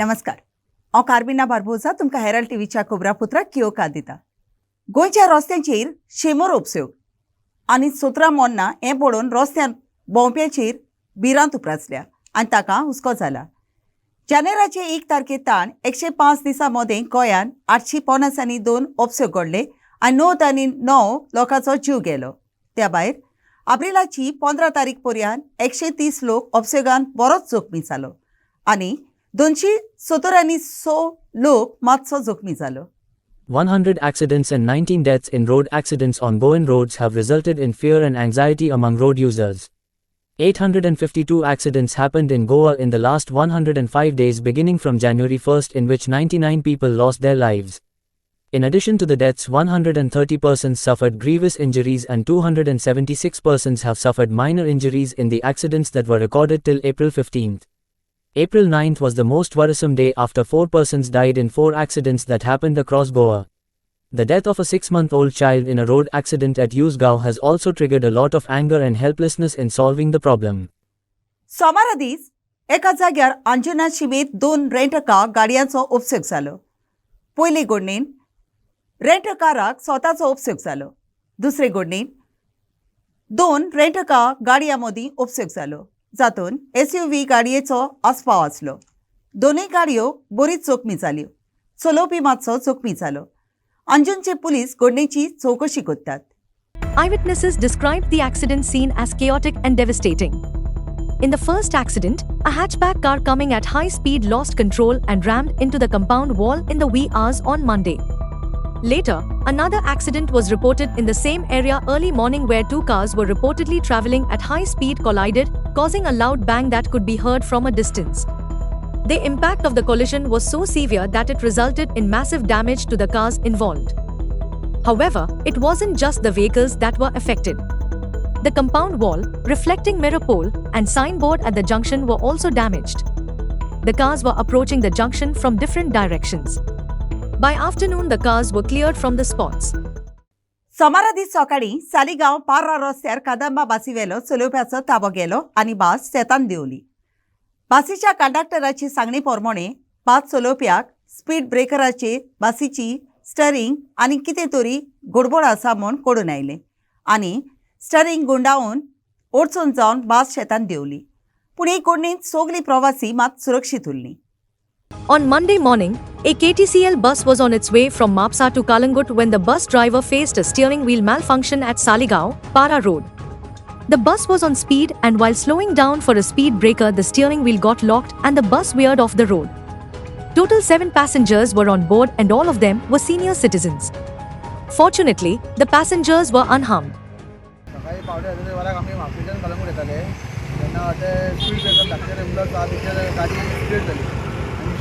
नमस्कार. हांव कार्बिना बार्बोजा तुमकां हेराल्ड टीव्हीच्या खबरापत्राक येवकार दिता. गोंयच्या रस्त्यांचेर शेमोर उपसयोग आनी 17 मोन्नां हें पळोवन रस्त्यार भोंवप्यांचेर भिरांत उप्रासल्या आनी ताका हुस्को जाला. जानेराचे 1 तारखेतान 105 दिसां मदें गोंयांत 852 उपसयोग घडले आनी 9 लोकांचो जीव गेलो. त्या भायर एप्रिलाची 15 तारीख पर्यंत 130 लोक उपसयोगांत बरोच जखमी जालो आनी 276 लोक मातसो जखमी जालो. 100 accidents and 19 deaths in road accidents on Goan roads have resulted in fear and anxiety among road users. 852 accidents happened in Goa in the last 105 days beginning from January 1st, in which 99 people lost their lives. In addition to the deaths, 130 persons suffered grievous injuries and 276 persons have suffered minor injuries in the accidents that were recorded till April 15th. April 9th was the most worrisome day after 4 persons died in 4 accidents that happened across Goa. The death of a 6-month-old child in a road accident at Usgaon has also triggered a lot of anger and helplessness in solving the problem. सोमारा दीस एका जाग्यार अंजुना शिमेत 2 रेंटका गाडयांचो उपसयोग जालो. पयले घडणेन रेंटकाराक स्वताचो उपसयोग जालो. दुसरे घडणेन 2 रेंटका गाडयां मदीं उपसयोग जालो, जातून SUV गाडयेचो आस्पाव आसलो. दोनूय गाडयो बरीच जखमी जाल्यो. चलोवपी मातसो जखमी जालो. अंजुनचे पुलीस घडणेची चौकशी करतात. Eyewitnesses described the accident scene as chaotic and devastating. In the first accident, a hatchback car coming at high speed lost control and rammed into the compound wall in the wee hours on Monday. Later, another accident was reported in the same area early morning where 2 cars were reportedly traveling at high speed collided, causing a loud bang that could be heard from a distance. The impact of the collision was so severe that it resulted in massive damage to the cars involved. However, it wasn't just the vehicles that were affected. The compound wall, reflecting mirror pole, and signboard at the junction were also damaged. The cars were approaching the junction from different directions. By afternoon, the cars were cleared from the spots. सोमारा दीस सकाळी सालिगांव पार्रा रस्त्यार कादंबा बासीवेलो चलोवप्याचो ताबो गेलो आनी बास शेतान देंवली. बासीच्या कंडक्टराची सांगणे प्रमाणे बास चलोवप्याक speed ब्रेकराचेर बासीची stirring आनी कितें तरी गडबड आसा म्हूण कळून आयलें आनी स्टरिंग गुंडाळून ओडचून जावन बास शेतान देंवली. पूण हे घडणेंत सगलीं प्रवासी मात सुरक्षीत उरलीं. On Monday morning, a KTCL bus was on its way from Mapsa to Kalangut when the bus driver faced a steering wheel malfunction at Saligao, Para Road. The bus was on speed and while slowing down for a speed breaker, the steering wheel got locked and the bus veered off the road. Total 7 passengers were on board and all of them were senior citizens. Fortunately, the passengers were unharmed.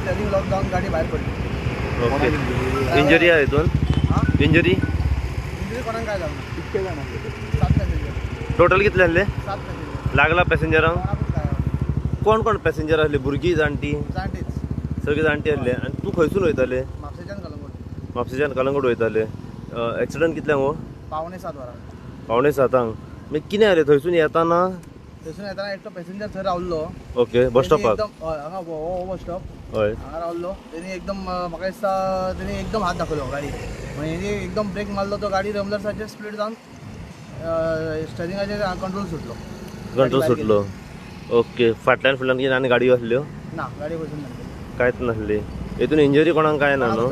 गाडी बाहेर पडली. Okay. Injury आहे इथून? Injury कोणाक काय झालं? इतके जण 7 पॅसेंजर. टोटल कितले आसले? 7 पॅसेंजर. लागला पॅसेंजरांक? कोणाकूच काय? कोण पॅसेंजर आसले? भुरगीं जाणटी? जाणटीच. सगळीं जाणटी आसले. आनी तूं खंयसून वयताले? म्हापशेच्यान कलंगूट. म्हापशेच्यान कलंगूट वयताले. एक्सिडंट कितल्यांक हो? 6:45 वरां. 6:45 मागीर कितें जालें थंयसून येताना? थंयसून येताना एकटो पॅसेंजर थंय रावल्लो. ओके. बस स्टॉपाक? हांगा बस स्टॉप. हय. हांगा रावल्लो. तेणी एकदम म्हाका दिसता तेणी एकदम हात दाखयलो गाडी. म्हणजे एकदम ब्रेक मारलो तो गाडी रमलर्साचेर स्पीड जावन स्टरिंगाचेर कंट्रोल सुटलो. कंट्रोल सुटलो. ओके. फाटल्यान फुडल्यान कितें आनी गाडयो आसल्यो? ना, गाडी वचून नासली. कांयच नासली. हितून इंजरी कोणाक काय ना न्हू?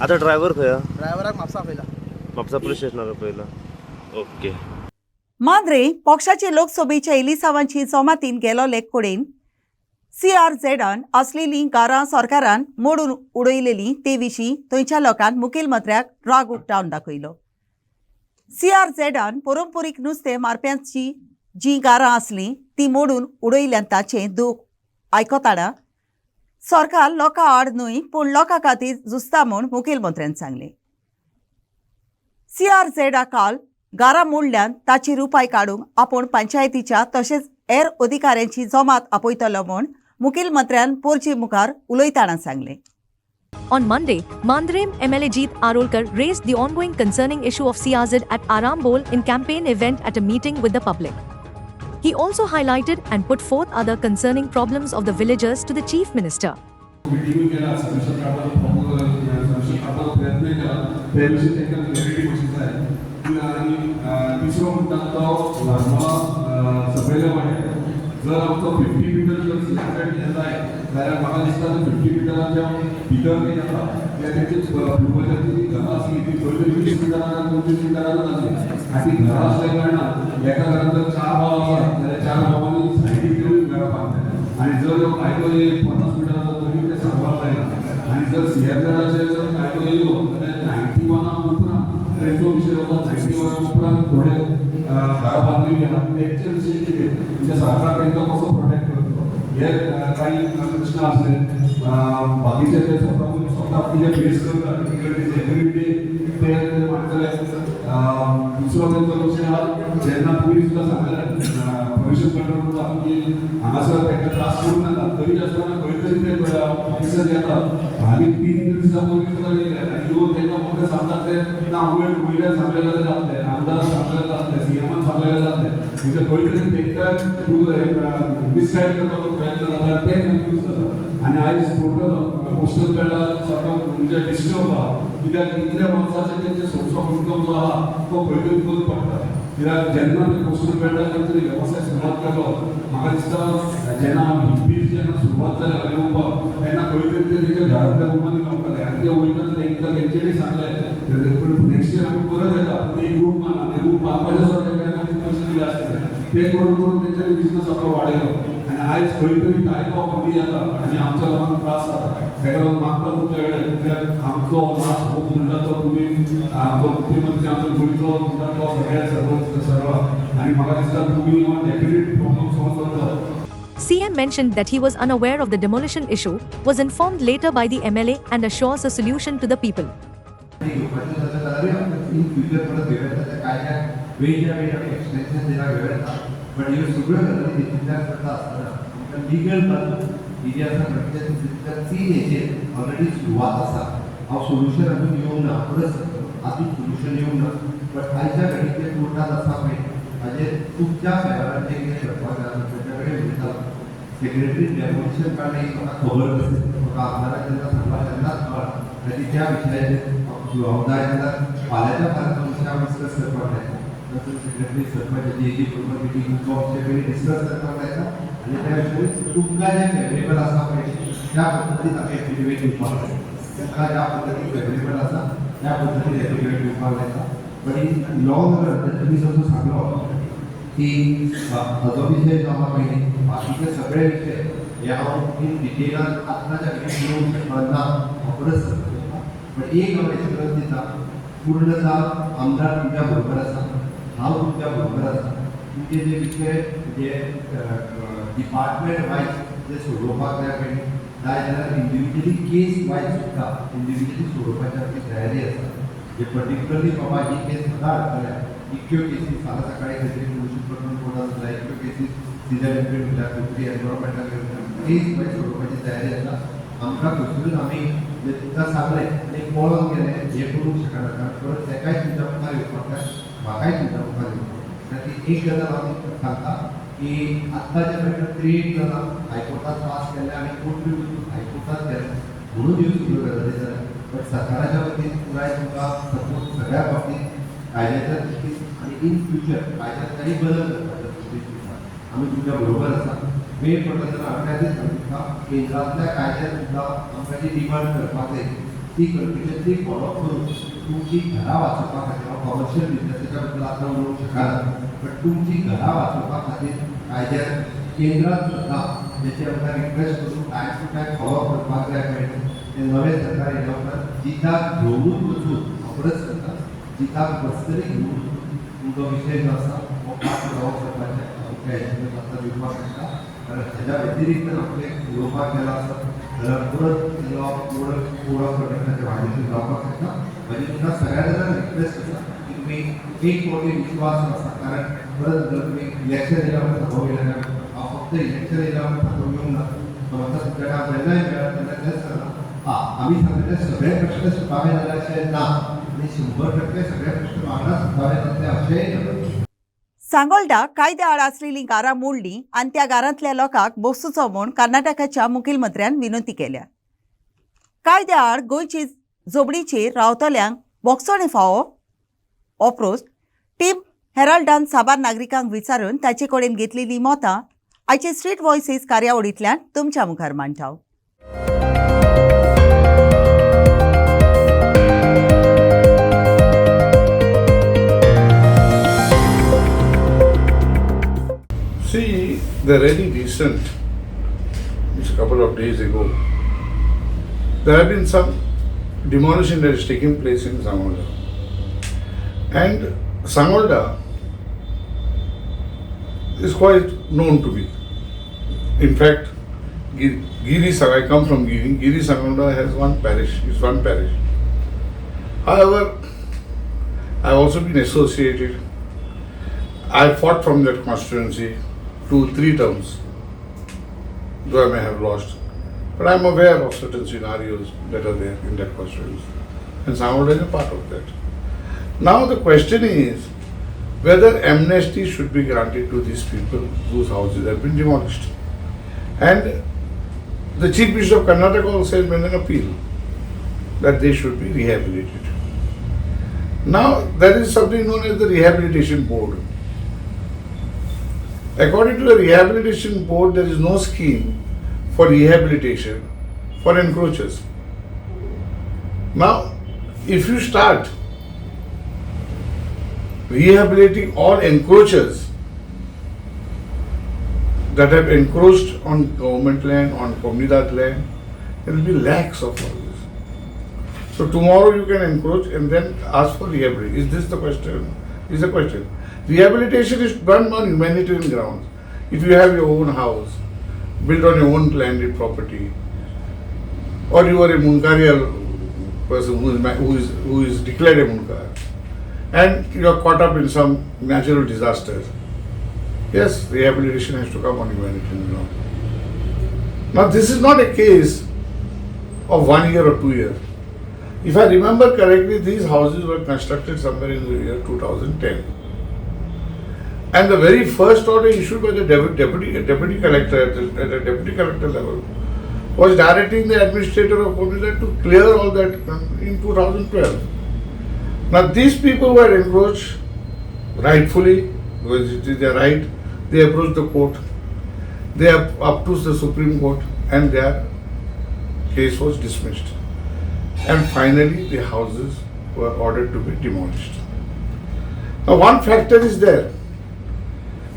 आतां ड्रायव्हर खंय? ड्रायव्हराक म्हापसा आपयला. म्हापसा पुलीस स्टेशनार पयला. ओके. मांद्रे पक्षाचे लोकसभेच्या इलिसावांची जमातीन गेलोले कडेन CRZन असलेलीं घरां सरकारान मोडून उडयलेलीं ते विशीं थंयच्या लोकांन मुखेलमंत्र्याक राग उक्तावन दाखयलो. CRZन परंपरीक नुस्तें मारप्यांची जीं घरां आसलीं तीं मोडून उडयल्यांत ताचें दूख आयकताना सरकार लोकां आड न्हय पूण लोकां खातीर झुजता म्हूण मुखेलमंत्र्यान सांगलें. CRZ काल घरां मोडल्यान ताचेर उपाय काडूंक आपूण पंचायतीच्या तशेंच हेर अधिकाऱ्यांची जमात आपयतलो म्हूण मुखेलमंत्र्यान पोरचे मुखार उलयतना सांगलें. On Monday, Mandrem MLA Jeet Arolkar raised the ongoing concerning issue of CRZ at Arambol in campaign event at a meeting with the public. He also highlighted and put forth other concerning problems of the villagers to the Chief Minister. Meeting केला solution काढायचा प्रयत्न केला त्या दिवशी त्यांना clarity बशीचा आहे आणि तिसरा मुद्दा तो मला सगळ्याला वाटतं जर आमचं 50 मीटर जर सिलेक्टेड येत आहे जाल्यार म्हाका दिसता 50 मिटराच्या भितर जे जाता त्या तेची पूर्वजांची घरां आसली ती पयली 20 मिटरान 25 मिटरान जातली आनी ती घरां असल्या कारणान एका घरांत जर 4 भाव आसात जाल्यार 4 भावांनी सायडीक घेवन घरां बांदतात आनी जर कायदो 50 मिटराचो तरी ते सांगपाक जायना आनी जर CFZाचे जर कायदो येयलो जाल्यार 91 उपरांत त्यांचा विषय होता 91 उपरांत थोडे घरां बांदलेली आहात तेंचे विशय कितें म्हणजे सरकार तांकां कसो प्रोटेक्ट करतो हे काही प्रश्न असले बाकीचे ते स्वतः कितें फेस करतात तिकडे सेक्युरिटी ते माणसाले दुसरो त्यांचो विषय हा जेन्ना तुमी सुद्दां सांगलें भविष्य कंट्रोल की हांगासर तांकां त्रास करूं नाका तरी आसतना खंय तरी ते ऑफिसर येतात आनी 3 दिसां पयलीं सुद्दां येयले आनी येवन तांकां फक्त सांगतात ते ना वयल्यान सांगलें जाल्यार जातलें आमदारान सांगलें जातलें CMान सांगलें जातलें म्हणजे खंय तरी तांकां मिसगायड करपाचो प्रयत्न जाता ते कन्फ्यूज जाता आनी आयज टोटल पोस्टल बेल्डार सगळो म्हणजे डिस्टर्ब आहा कित्याक इतल्या वर्सांचे तेंचे सोर्स ऑफ इनकम जो आहा तो खंय तरी बंद पडटा कित्याक जेन्ना ते पोस्टल बेल्डार खंय वेवसाय सुरवात केलो म्हाका दिसता जेन्ना हिप्पीज जेन्ना सुरवात जाल्या येवपाक तेन्ना खंय तरी ते तेंच्या घरांतल्या रुमांनी रावताले आनी ते वयताना तांकां तेंच्यांनी सांगलें नेक्स्ट इयर आमी परत येता पूण एक रूम माना ते रूम बांदपाचे सुद्दां तांकां पयशे दिले आसतले ते करून करून तेंच्यांनी बिजनस आपलो वाडयलो आनी आयज खंय तरी टायप ऑफ मनी येता आनी आमच्या लोकांक त्रास जाता ताका लागून मागता तुमचे कडेन कित्याक आमचो लास्ट होप म्हणटा तो तुमी मुख्यमंत्री आमचो गोंयचो म्हणटा तो सगळ्या सर्व आनी म्हाका दिसता तुमी हो डेफिनेट प्रॉब्लम सॉल्व करता. CM mentioned that he was unaware of the demolition issue, was informed later by the MLA and assures a solution to the people. पण हे सगळं विचार करता असताना लिगल इतिहासात 3 हेचे ऑलरेडी सुरवात आसा हांव सोल्युशन अजून येवंक ना परत अजून सोल्युशन येवंक ना बट आयच्या घडीचे कोर्टात आसा पळय हाजेर तुमच्या फेवरान जे कितें करपाक जाय ताच्या कडेन उलयता सेक्रेटरी डेमोलिशन काडलें म्हाका खबर आसा म्हाका आमदाराक जेन्ना सांगला तेन्नाच कळ्ळां आनी त्या विशयाचेर जबाबदार जेन्ना फाल्यांच्या फाल्यां विशयार डिस्कस करपाक जाय सेक्रेटरी सरपंचाची जी बरोबर मिटींग कॉन्स्टेबल डिस्कस करपाक जाता आनी त्या विशयार तुमकां जे फेवरेबल आसा पळय त्या पद्दतीन आमी एफिडेवीट दिवपाक जाय तुमकां ज्या पद्दतीन फेवरेबल आसा त्या पद्दतीन एफिडेवीट दिवपाक जाता बट इन लॉंग रन तुमी जसो सांगलो की हाजो विशय जो आहा पळय बाकीचे सगळे विशय हे हांव इन डिटेलान आतांच्या घडीक येवंक शकना हांव परत सांगता बट एक हांव एश्युरन्स दिता पूर्णता आमदार तुमच्या बरोबर आसा हांव तुमच्या बरोबर आसा तुमचे जे विशय जे डिपार्टमेंट वायज जे सोडोवपाक जाय पळय जाय जाल्यार इंडिविज्युअली केस वायज सुद्दां इंडिविज्युअली सोडोवपाची आमची तयारी आसा जे पर्टिक्युलरली बाबा ही केस म्हाका हाडटले इतक्यो केसीस फाल्यां सकाळी खंय तरी पोल्यूशन कंट्रोल कोर्टान जाता इतक्यो केसीस सिजन इम्प्लिमेंट जाता खंय एनवायरमेंटाक केस वायज सोडोवपाची तयारी आसा आमकां खंयसरूच आमी तुमकां सांगलें आनी पळोवन गेले हे करूंक शकना कारण परत तेकाय तुमच्या मुखार येवपाक जाय म्हाकाय तुमच्या मुखार येवपाक ती एक गजाल हांव सांगता की आत्ताच्या घडीक 3 जाणां हायकोर्टात पास केले आनी कोर्ट हायकोर्टात गेले म्हणून ह्यो सगळ्यो गजाली जाल्या बट सरकाराच्या वतीन पुराय तुमकां सपोर्ट सगळ्या बाबतींत कायद्याच्या दृश्टीन आनी इन फ्युचर कायद्यात काही बदल करपाच्या दृश्टीन आमी तुमच्या बरोबर आसा वेळ पडटा तेन्ना हांवें आदींच सांगितलां केंद्रांतल्या कायद्यात सुद्दां आमकां जी डिमांड करपाक जाय ती कंटिन्युअसली फॉलो करून तुमची घरां वाचोवपा खातीर हांव कमर्शियल बिजनेसाच्या बद्दल आतां उलोवंक शकना बट तुमची घरां वाचोवपा खातीर कायद्यात केंद्रांत सुद्दां जेचे आमकां रिक्वेस्ट करून टायम टू टायम फॉलो करपाक जाय पळय ते नवे सरकार येयल्या उपरांत जिताक घेवनूच वचून हांव परत सांगता जिताक पर्सनली घेवन तुमचो विशय जो आसा हो पास जावंक शकपाचें आमकां हेजेर आतां दिवपाक शकता कारण हेज्या व्यतिरिक्त आपले उलोवपाक गेलो आसत जाल्यार परत कोड ऑफ कंडक्टाचे वायलेशन जावपाक शकता म्हाजी तुमकां सगळ्या जाणांक रिक्वेस्ट आसा की तुमी एक फावटी विश्वास आसा कारण परत जर तुमी इलेक्शन येयल्या उपरांत थांबोवंक गेले जाल्यार हांव फक्त इलेक्शन येयल्या उपरांत थांबोवंक येवंक ना म्हाका तुमच्या कडेन जेन्नाय मेळत तेन्ना तेंच सांगता आमी सांगलेले सगळे प्रश्न सुटावे जाल्यार अशें ना आनी 100% सगळे प्रश्न वांगडा सुटावे जातले अशेंय ना. सांगोळडा कायद्या आड आसलेलीं घरां मोडलीं आनी त्या घरांतल्या लोकांक बसूचो म्हूण कर्नाटकाच्या मुखेलमंत्र्यान विनंती केल्या. कायद्या आड गोंयची जोबडीचेर रावतल्यांक बोगसोणे फावो अप्रोच टीम हेराल्डान साबार नागरिकांक विचारून ताचे कडेन घेतलेली मतां आयचे स्ट्रीट व्हॉयसीस कार्यावळींतल्यान तुमच्या मुखार मांडटा. See, the really recent, it's a couple of days ago, there have been some demolition that is taking place in Sangolda. And Sangolda is quite known to me. In fact, Giri, I come from Giri. Giri Sangolda has one parish. It's one parish. However, I've also been associated. I fought from that constituency 2-3 terms, though I may have lost. But I'm aware of certain scenarios that are there in that constituency. And Sangolda is a part of that. Now the question is whether amnesty should be granted to these people whose houses have been demolished. And the Chief Minister of Karnataka also has made an appeal that they should be rehabilitated. Now there is something known as the Rehabilitation Board. According to the Rehabilitation Board, there is no scheme for rehabilitation for encroachers. Now, if you start rehabilitating all encroachers that have encroached on government land, on Comunidad land, there will be lakhs of houses. So tomorrow you can encroach and then ask for rehabilitation. Is this the question? Is the question. Rehabilitation is done on humanitarian grounds. If you have your own house, built on your own landed property, or you are a Munkarial person who is declared a Munkar, and you are caught up in some natural disaster, yes, rehabilitation has to come on humanitarian grounds. Now this is not a case of 1 year or 2 years. If I remember correctly, these houses were constructed somewhere in the year 2010. And the very first order issued by the deputy collector at the deputy collector level was directing the administrator of Comunidad to clear all that in 2012. Now these people were encroached rightfully, because it is their right. They approached the court. They are up to the Supreme Court, and their case was dismissed. And finally the houses were ordered to be demolished. Now one factor is there.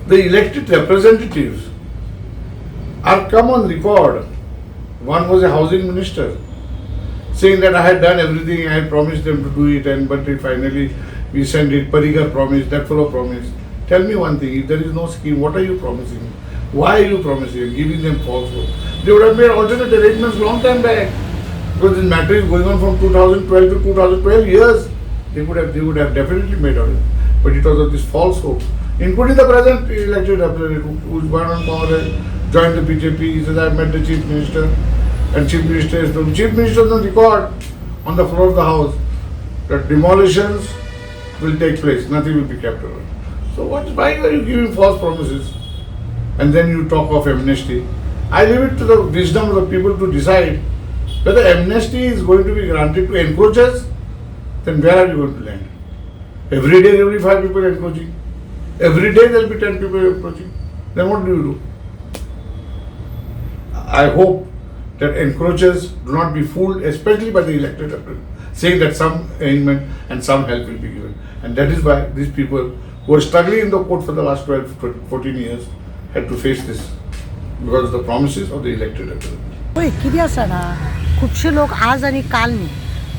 The elected representatives are come on record. One was a housing minister saying that I had done everything, I had promised them to do it, but finally we sent it. Parikar promised, that fellow promised. Tell me one thing, if there is no scheme, what are you promising? Why are you promising? Giving them false hope. They would have made alternate arrangements long time back. Because this matter is going on from 2012 to 2012 years. They would have definitely made out. But it was of this false hope. Including the present elected representative who is one on power, joined the BJP. He says, I met the Chief Minister, and Chief Minister is the Chief Minister on record on the floor of the House that demolitions will take place, nothing will be kept over. So why are you giving false promises? And then you talk of amnesty. I leave it to the wisdom of the people to decide whether amnesty is going to be granted to encroachers. Then where are you going to land? Every day there will be 5 people encroaching. Every day there will be 10 people encroaching. Then what do you do? I hope that encroachers do not be fooled, especially by the elected representatives, saying that some arrangement and some help will be given. And that is why these people who are struggling in the court for the last 12, 14 years had to face this because of the promises of the elected representatives. होय किती आसा ना खूपशे लोक आज आणि काल न्ही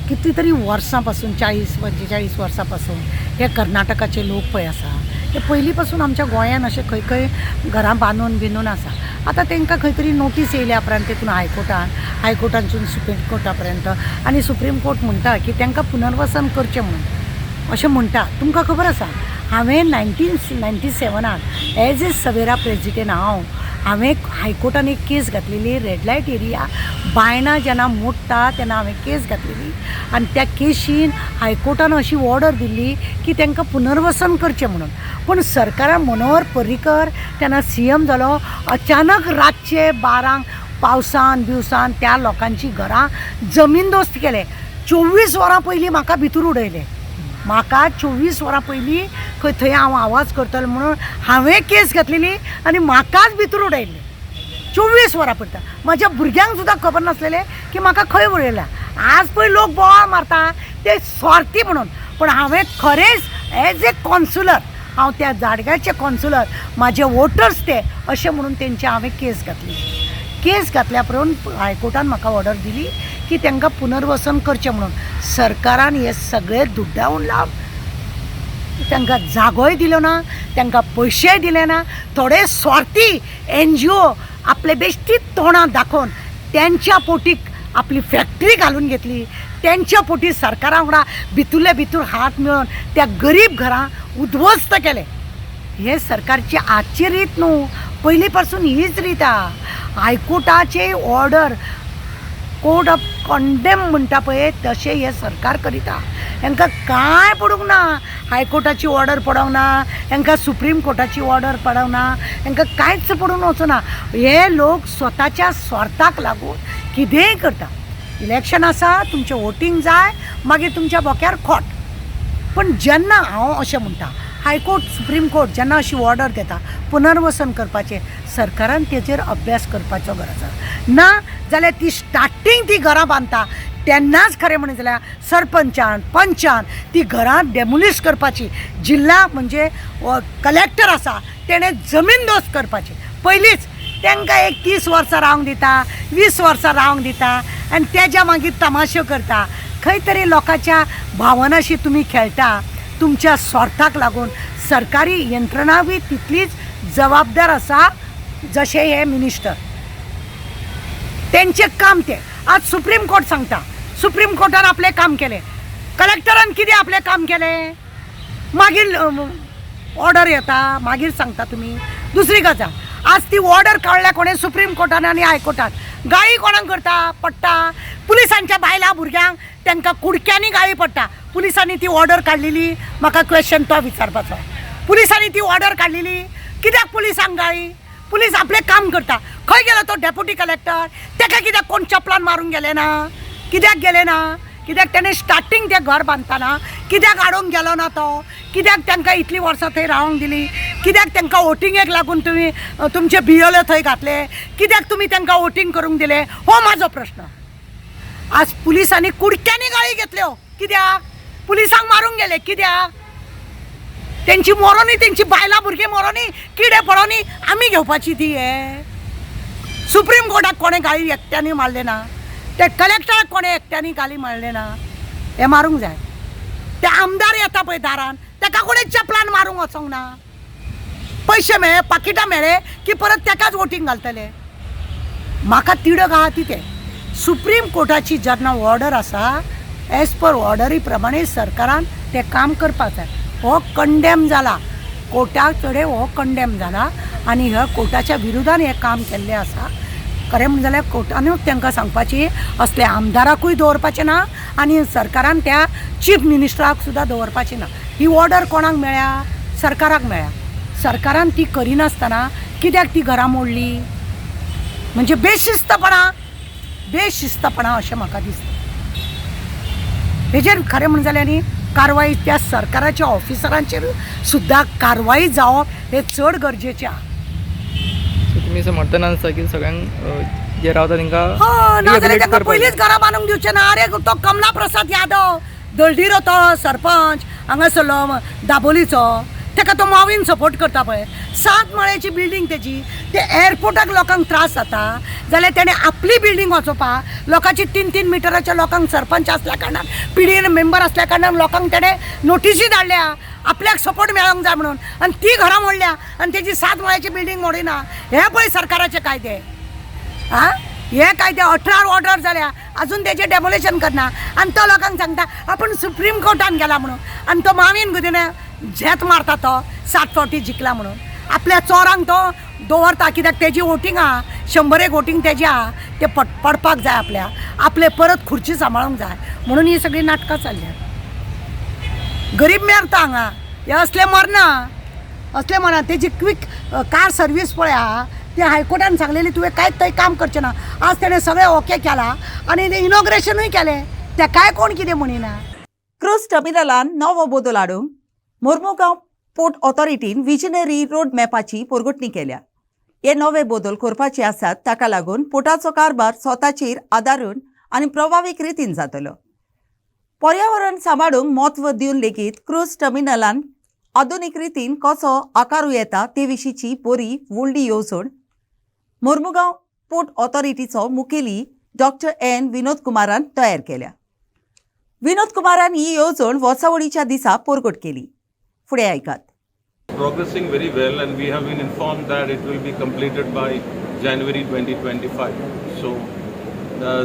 कितीतरी वर्सांपासून 40-45 वर्सांपासून हे कर्नाटकाचे लोक पळय आसा ते पयलीं पासून आमच्या गोंयान अशे खंय खंय घरां बांदून आसा आतां तांकां खंय तरी नोटीस येयल्या उपरांत तेतून हायकोर्टांसून सुप्रीम कोर्टा पर्यंत आनी सुप्रीम कोर्ट म्हणटा की तांकां पुनर्वसन करचें म्हणून अशें म्हणटा. तुमकां खबर आसा हांवें 1997 एज ए सवेरा प्रेसिडेंट हांवें हायकोर्टान एक केस घातलेली रेड लायट एरिया बायणां जेन्ना मोडटा तेन्ना हांवें केस घातलेली आनी त्या केशीन हायकोर्टान अशी ऑर्डर दिल्ली की तांकां पुनर्वसन करचें म्हणून. पूण सरकारान मनोहर पर्रीकर तेन्ना CM जालो अचानक रातचे 12 पावसान बिवसान त्या लोकांची घरां जमीनदोस्त केले. 24 वरां पयलीं म्हाका भितर उडयले. म्हाका 24 वरां पयलीं खंय थंय हांव आवाज करतलो म्हणून हांवें केस घातलेली आनी म्हाकाच भितर उडयल्ले. 24 वरां पडटा. म्हाज्या भुरग्यांक सुद्दां खबर नासलेलें की म्हाका खंय उडयल्या. आज पळय लोक बोवाळ मारता ते स्वार्थी म्हणून, पण हांवें खरेंच एज ए कॉन्सुलर, हांव त्या जाडग्याचे कॉन्सुलर, म्हाजे वोटर्स ते अशें म्हणून तेंचे हांवें केस घातली. केस घातल्या उपरांत हायकोर्टान म्हाका ऑर्डर दिली की तांकां पुनर्वसन करचें म्हणून. सरकारान हे सगळे दुड्डावून लाव, तांकां जागोय दिलो ना, तांकां पयशेय दिले ना. थोडे स्वार्थी NGO आपले बेश्टीत तोंडां दाखोवन त्यांच्या पोटीक आपली फॅक्टरी घालून घेतली. त्यांच्या पोटी सरकारा वांगडा भितूरले भितूर हात मेळोवन त्या गरीब घरां उद्ध्वस्त केले. हे सरकारची आजची रीत न्हू, पयलीं पासून हीच रीत आहा. हायकोर्टाचे ऑर्डर कोर्ट ऑफ कंडेम म्हणटा पळय तशें हे सरकार करिता. हांकां कांय पडूंक ना, हायकोर्टाची ऑर्डर पडोंक ना, हांकां सुप्रीम कोर्टाची ऑर्डर पडोंक ना, हांकां कांयच पडून वचना. हे लोक स्वताच्या स्वार्थाक लागून कितेंय करता. इलेक्शन आसा, तुमचें वोटींग जाय, मागीर तुमच्या बोक्यार खोट. पण जेन्ना हांव अशें म्हणटा, हायकोर्ट सुप्रीम कोर्ट जेन्ना अशी ऑर्डर देता पुनर्वसन करपाचें, सरकारान तेजेर अभ्यास करपाचो गरज आसा. ना जाल्यार ती स्टार्टींग ती घरां बांदता तेन्नाच खरें म्हणलें जाल्यार सरपंचान पंचान ती घरां डेमोलिश करपाची. जिल्हा म्हणजे कलेक्टर आसा तेणें जमीनदोस्त करपाची. पयलींच तांकां एक 30 वर्सां रावंक दिता, 20 वर्सां रावंक दिता आनी तेज्या मागीर तमाशो करता. खंय तरी लोकांच्या भावनाशी तुमी खेळटा. तुमच्या स्वार्थाक लागून सरकारी यंत्रणा बी तितलीच जबाबदार आसा जशे हे मिनिस्टर. तेंचें काम तें. आज सुप्रीम कोर्ट सांगता, सुप्रीम कोर्टान आपलें काम केलें, कलेक्टरान कितें आपलें काम केलें, मागीर ऑर्डर येता, मागीर सांगता तुमी. दुसरी गजाल, आज ती ऑर्डर काडल्या कोणें सुप्रीम कोर्टान आनी हायकोर्टान. गाळी कोणाक करता पडटा? पुलिसांच्या बायलां भुरग्यांक तांकां कुडक्यांनी गाळी पडटा. पुलिसांनी ती ऑर्डर काडलेली, म्हाका क्वेश्चन तो विचारपाचो. पुलिसांनी ती ऑर्डर काडलेली, कित्याक पुलिसांक गाळी? पुलीस आपलें काम करता. खंय गेलो तो डेप्युटी कलेक्टर? ताका कित्याक कोण चपलान मारूंक गेले ना? कित्याक गेले ना? कित्याक ताणें स्टार्टींग तें घर बांदतना कित्याक हाडूंक गेलो ना तो? कित्याक तांकां इतलीं वर्सां थंय रावंक दिली? कित्याक तांकां वोटिंगेक लागून तुमी तुमचे BLO थंय घातले? कित्याक तुमी तांकां वोटींग करूंक दिलें? हो म्हाजो प्रश्न. आज पुलिसांनी कुडक्यांनी गाळी घेतल्यो, कित्याक? पुलिसांक मारूंक गेले, कित्याक? तेंची मरोनी, तेंची बायलां भुरगीं मरोनी, किडे पडोनी आमी घेवपाची ती. हे सुप्रीम कोर्टाक कोणें गाळी एकट्यानी मारले ना, ते कलेक्टराक कोणें एकट्यानी गाळी मारले ना. हे मारूंक जाय. ते आमदार येता पळय दारान, ताका कोणें चपलान मारूंक वचोंक ना. पयशे मेळे, पाकिटां मेळे की परत ताकाच वोटींग घालतले. म्हाका तिडक आहा ती ते सुप्रीम कोर्टाची जेन्ना ऑर्डर आसा, एज पर ऑर्डरी प्रमाणे सरकारान तें काम करपाक जाय. हो कंडेम जाला, कोर्टा कडेन हो कंडेम जाला आनी ह्या कोर्टाच्या विरोधान हें काम केल्लें आसा. खरें म्हणलें जाल्यार कोर्टानूच तांकां सांगपाची असले आमदाराकूय दवरपाचें ना आनी सरकारान त्या चीफ मिनिस्टराक सुद्दां दवरपाची ना. ही ऑर्डर कोणाक मेळ्ळ्या? सरकाराक मेळ्ळ्या. सरकारान ती करिनासतना कित्याक ती घरां मोडली? म्हणजे बेशिस्तपणा अशें म्हाका दिसता. हेजेर खरें म्हणलें जाल्यार न्ही कारवाई त्या सरकाराच्या ऑफिसरांचेर सुद्दां कारवाई जावप हे चड गरजेचें आहा. तुमी समर्थन आसा की सगळ्यांक जे रावता तांकां नाजाल्यार तांकां पयलींच घरां बांदूंक दिवचें ना. अरे तो कमला प्रसाद यादव दळदिरो तो सरपंच हांगासरलो दाबोलीचो, ताका तो मावीन सपोर्ट करता पळय. 7 माळ्याची बिल्डींग तेजी, ते एअरपोर्टाक लोकांक त्रास जाता जाल्यार तेणें आपली बिल्डींग वचोवपाक, लोकांची 3-3 मिटराच्या लोकांक सरपंच आसल्या कारणान, PDA मेंबर आसल्या कारणान लोकांक तेणें नोटिसी धाडल्या आपल्याक सपोर्ट मेळोंक जाय म्हणून, आनी ती घरां मोडल्या आनी तेजी 7 माळ्याची बिल्डींग मोडिना. हे पळय सरकाराचे कायदे. हे कायदे 18 ऑर्डर जाल्या, अजून तेजें डेमोलेशन करना आनी तो लोकांक सांगता आपूण सुप्रीम कोर्टान गेला म्हणून. आनी तो मावीन गुदिने झेत मारता तो 7 फावटी जिखला म्हणून. आपल्या चोरांक तो दवरता कित्याक तेजी वोटींग आहा, 100 वोटींग तेजी आहा, ते पडपाक जाय आपले परत खुर्ची सांबाळूंक जाय म्हणून ही सगळी नाटकां चालल्यात. गरीब मेरता हांगा, हे असले मरना. तेजी क्विक कार सर्वीस पळय आहा ते हायकोर्टान सांगलेले तुवें कांयच थंय काम करचें ना. आज तेणें सगळें ओके केलां आनी तें इनॉग्रेशनूय केलें. ते काय कोण कितें म्हणिना. क्रूज टर्मिनलान नवो बदल हाडूंक मोर्मुगांव पोर्ट ऑथॉरिटीन विजनरी रोड मॅपाची परगटणी केल्या. हे नवे बदल करपाचे आसात, ताका लागून पोर्टाचो कारभार स्वताचेर आदारून आनी प्रभावीक रितीन जातलो. पर्यावरण सांबाळूंक म्हत्व दिवन लेगीत क्रूज टर्मिनलान आधुनीक रितीन कसो आकारूं येता ते विशींची बरी व्हडली येवजण मोर्मुगांव पोर्ट ऑथॉरिटीचो मुखेली डॉक्टर एन विनोद कुमारान तयार केल्या. विनोद कुमारान ही येवजण वर्सावळीच्या दिसा परगट केली. फुडें आयकात. Progressing very well, and we have been informed that it will be completed by January 2025. So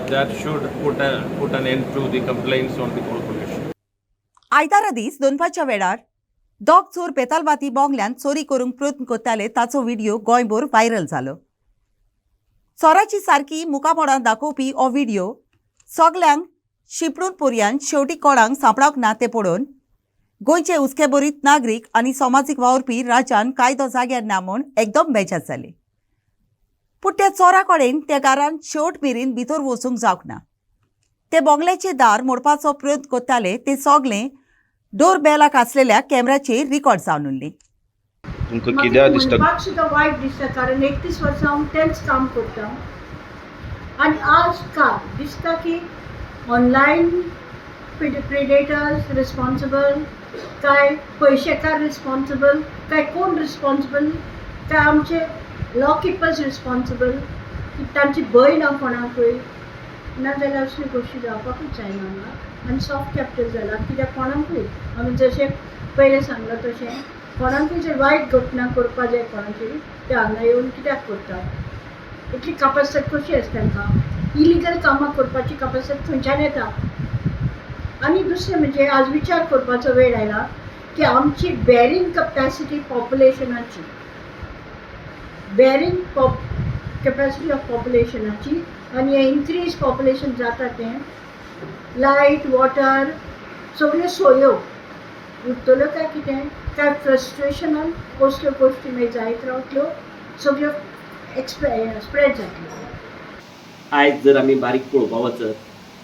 that should put an end to the complaints on the corporation. आयतारा दीस दनपारच्या वेळार दोग चोर बेतालबाती बोंगल्यान चोरी करूंक प्रयत्न करताले ताचो व्हिडिओ गोंयभर व्हायरल जालो. चोराची सारकी मुखामोडान दाखोवपी हो व्हिडिओ सगल्यांक शिपडून पर्यंत शेवटी कोणाक सांपडावंक ना तें पळोवन गोंयचे उस्केबरीत नागरीक आनी समाजीक वावुरपी राज्यान कायदो जाग्यार ना म्हूण एकदम बेजार जाले. पूण त्या चोरा कडेन त्या घरान शेवट मेरेन भितर वचूंक जावंक ना. ते बोंगल्याचें दार मोडपाचो प्रयत्न करताले ते सगळें डोर बेलाक आसलेल्या कॅमेराचेर रिकॉर्ड जावन उरलें. तुमकां कित्याक दिसता म्हाका सुद्दां वायट दिसता, कारण 31 वर्सां हांव तेंच काम करता आनी आज काल दिसता की ऑनलायन प्रेडेटर्स रिस्पॉन्सिबल, काय पयशेकार रिस्पॉन्सिबल, काय कोण रिस्पॉन्सिबल, काय आमचे लॉ किपर्स रिस्पॉन्सिबल, की तांची भंय ना कोणाकूय नाजाल्यार असल्यो गोश्टी जावपाकूच जायना हांगा. आनी सॉफ्ट कॅप्चर जाला कित्याक कोणाकूय आमी जशें पयलें सांगलां तशें कोणाकूय जर वायट घटना करपा जाय कोणाची ते हांगा येवन कित्याक करता. इतली कॅपेसिटी कशी आसता तांकां, इलिगल कामां करपाची कॅपेसिटी खंयच्यान येता. आनी दुसरें म्हणजे आज विचार करपाचो वेळ आयला की आमची बॅरींग कॅपॅसिटी पॉप्युलेशनाची, बॅरींग कॅपॅसिटी ऑफ पॉप्युलेशनाची आनी हें इन्क्रीज पॉप्युलेशन जाता तें लायट वॉटर सगळ्यो सोयो उरतल्यो काय कितें, काय फ्रस्ट्रेशनान कसल्यो गोश्टी मागीर जायत रावतल्यो, सगळ्यो स्प्रेड जातल्यो. आयज जर आमी बारीक पळोवपा वचत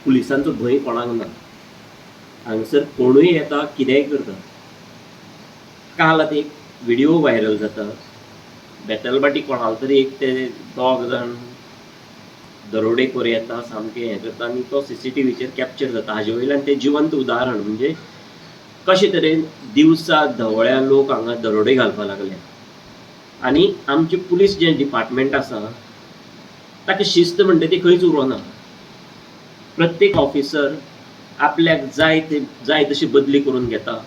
पुलिसांचो भंय कोणाक ना. हांगसर कोणूय येता कितेंय करता. काल आतां एक व्हिडिओ व्हायरल जाता, बेतलबाटी कोणालो तरी एक ते दोग जाण दरोडेखोर येता सामकें हें करता आनी तो CCTVचेर कॅप्चर जाता. हाजे वयल्यान तें जिवंत उदाहरण म्हणजे कशे तरेन दिवसा धवळ्या लोक हांगा दरोडे घालपाक लागले. आनी आमचे पुलीस जें डिपार्टमेंट आसा ताका शिस्त म्हणटा ती खंयच उरोना. प्रत्येक ऑफिसर आपल्याक जाय तशी बदली करून घेता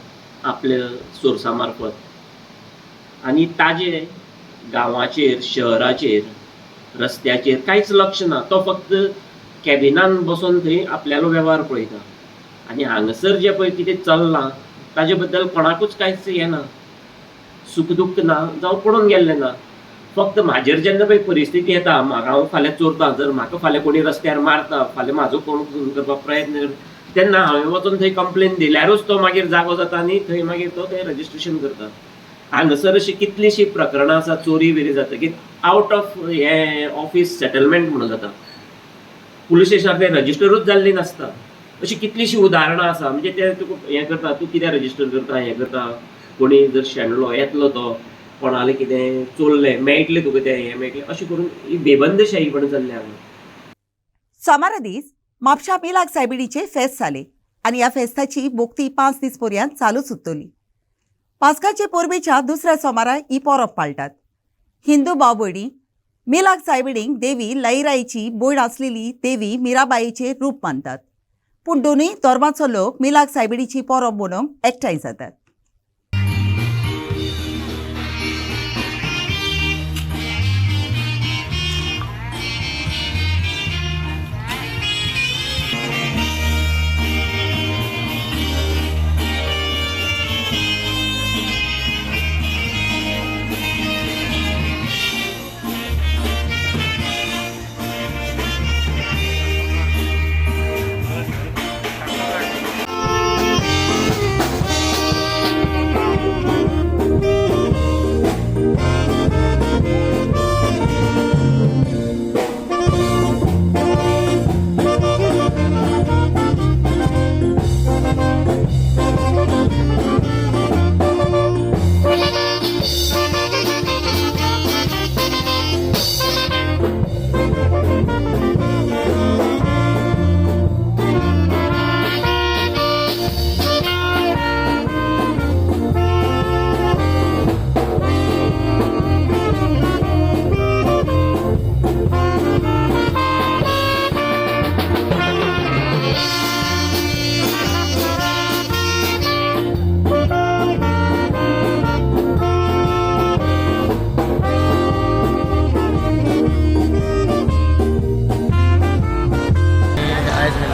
आपल्या सोर्सा मार्फत. आनी ताजे गांवाचेर शहराचेर रस्त्याचेर कांयच लक्ष ना. तो फक्त कॅबिनान बसून थंय आपल्यालो वेव्हार पळयता. आनी हांगसर जें पळय कितें चल्लां ताजे बद्दल कोणाकूच कांयच हें ना, सुख दुख्ख ना, जावं पडून गेल्लें ना. फक्त म्हाजेर जेन्ना पळय परिस्थिती येता, हांव फाल्यां चोरता, जर म्हाका फाल्यां कोणी रस्त्यार मारता, फाल्यां म्हाजो कोण खून करपाक प्रयत्न, तेन्ना हांवें वचून थंय कंप्लेन दिल्यारूच तो मागीर जागो जाता आनी थंय मागीर तो तें रजिस्ट्रेशन करता. हांगसर अशीं कितलींशीं प्रकरणां आसा चोरी बिरी जाता की आवट ऑफ हें ऑफीस सेटलमेंट म्हणून जाता. पुलीस स्टेशनार तें रजिस्टरूच जाल्ली नासता. अशीं कितलींशीं उदाहरणां आसा. म्हणजे ते तुका हें करता, तूं कित्याक रजिस्टर करता, हें करता, कोणी जर शेणलो येतलो तो कोणालें कितें चोरलें मेळटलें तुका तें हें मेळटलें, अशें करून ही बेबंदशाहीपण जाल्लें हांगा. सोमारा दीस म्हापशा मिलाक सायबिणीचे फेस्त जाले आनी ह्या फेस्ताची बोगती 5 दीस पर्यंत चालूच उरतली. पास्काचे पोरबेच्या दुसऱ्या सोमारा ही परब पाळटात. हिंदू भाव भयणी मिलाक सायबिणीक देवी लईराईची भयण आसलेली देवी मिराबाईचें रूप मानतात. पूण दोनूय धर्माचो लोक मिलाक सायबिणीची परब मनोवंक एकठांय जातात.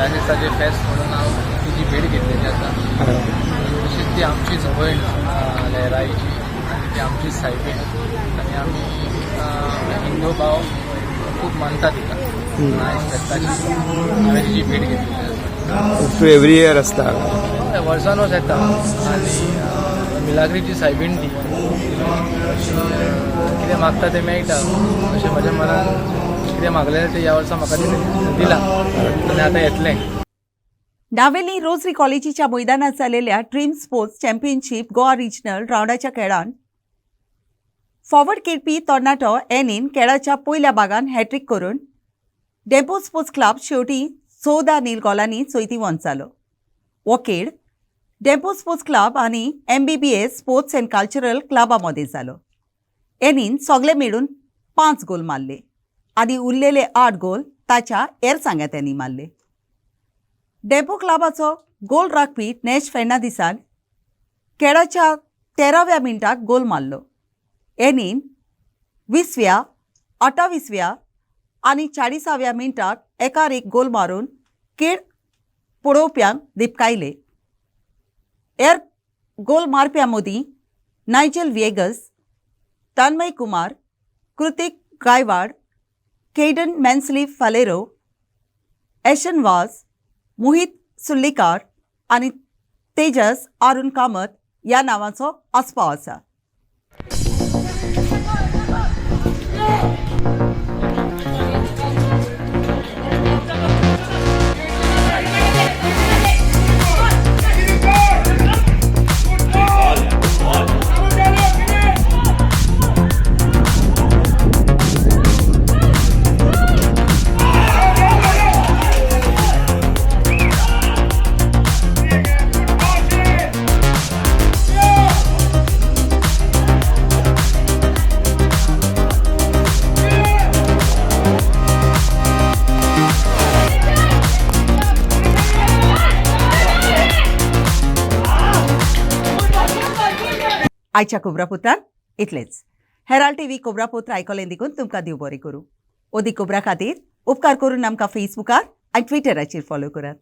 मिलाग्रिसाचे फेस्त म्हणून हांव तिची भेट घेतलेली आसा. तशीच ती आमचीच भयण लहराईची आनी ती आमचीच सायबीण आनी आमी हिंदू भाव खूब मानता तिका. आयज फेस्ताची हांवें तिची भेट घेतलेली आसा. तूं एवरी इयर आसता वर्सान वर्स येता आनी मिलाग्रीची सायबीण ती कितें मागता तें मेळटा अशें म्हज्या मनान कितें मागलेलें तें ह्या वर्सा म्हाका दिलां आनी आतां येतलें. नावेली रोजरी कॉलेजीच्या मैदानात झालेल्या dream sports championship Goa regional रावंडाच्या खेळांत फॉवर्ड खेळपी तोर्नाटो एनीन खेळाच्या पयल्या भागान हॅट्रिक करून डेपो स्पोर्ट्स क्लब शेवटी 14 नील गोलांनी चोयती वंच जालो. हो खेळ डेपो स्पोर्ट्स क्लब आनी MBBS स्पोर्ट्स अँड कल्चरल क्लबा मदीं जालो. एनीन सगळे मेळून 5 गोल मारले आनी उरलेले 8 गोल ताच्या येरसांग्यात्यांनी मारले. डेपो क्लबाचो गोल राखपी नेश फेर्नांडिसान खेळाच्या 13व्या मिनटाक गोल मारलो. एनीन 20व्या, 28व्या आनी 40व्या मिनटाक एकार एक गोल मारून खेळ पळोवप्यांक दिपकायले. एर गोल मारप्यां मदीं नायजेल विएगस, तन्मय कुमार, कृतिक गायवाड, केडन मेन्सली फालेरो, एशन वाज, मोहित सुल्लीकार आनी तेजस अरुण कामत ह्या नांवांचो आस्पाव आसा. आयच्या कोबरापुत्रान इतलेच. हेराल्ड TV कोबरापुत्र आयकलें देखून तुमकां देव बरें करूं. ओदी कोबरा खातीर उपकार करून आमकां फेसबुकार आनी ट्विटराचेर फॉलो करात.